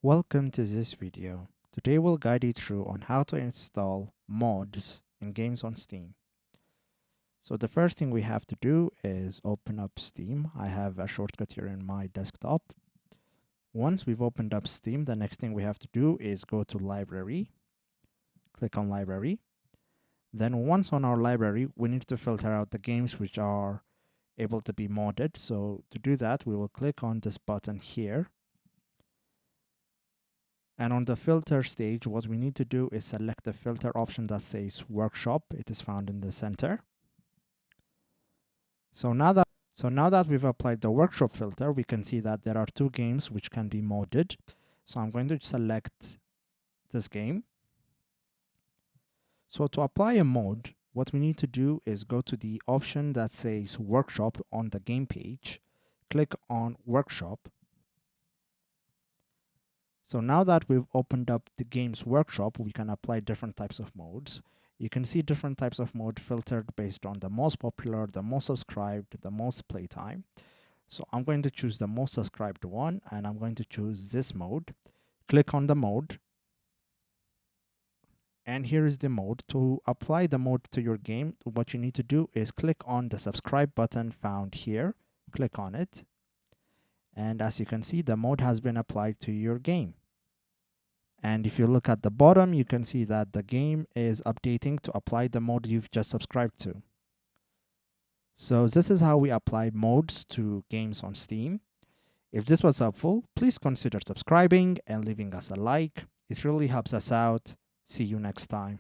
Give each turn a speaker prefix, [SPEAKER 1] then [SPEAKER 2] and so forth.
[SPEAKER 1] Welcome to this video. Today we'll guide you through on how to install mods in games on Steam. So the first thing we have to do is open up Steam. I have a shortcut here in my desktop. Once we've opened up Steam, the next thing we have to do is go to Library, click on Library. Then once on our library, we need to filter out the games which are able to be modded. So to do that, we will click on this button here. And on the filter stage, what we need to do is select the filter option that says Workshop. It is found in the center. So now that we've applied the Workshop filter, we can see that there are two games which can be modded. So I'm going to select this game. So to apply a mod, what we need to do is go to the option that says Workshop on the game page, click on Workshop. So now that we've opened up the game's workshop, we can apply different types of modes. You can see different types of mode filtered based on the most popular, the most subscribed, the most playtime. So I'm going to choose the most subscribed one, and I'm going to choose this mode. Click on the mode. And here is the mode. To apply the mode to your game, what you need to do is click on the subscribe button found here. Click on it. And as you can see, the mode has been applied to your game. And if you look at the bottom, you can see that the game is updating to apply the mode you've just subscribed to. So this is how we apply modes to games on Steam. If this was helpful, please consider subscribing and leaving us a like. It really helps us out. See you next time.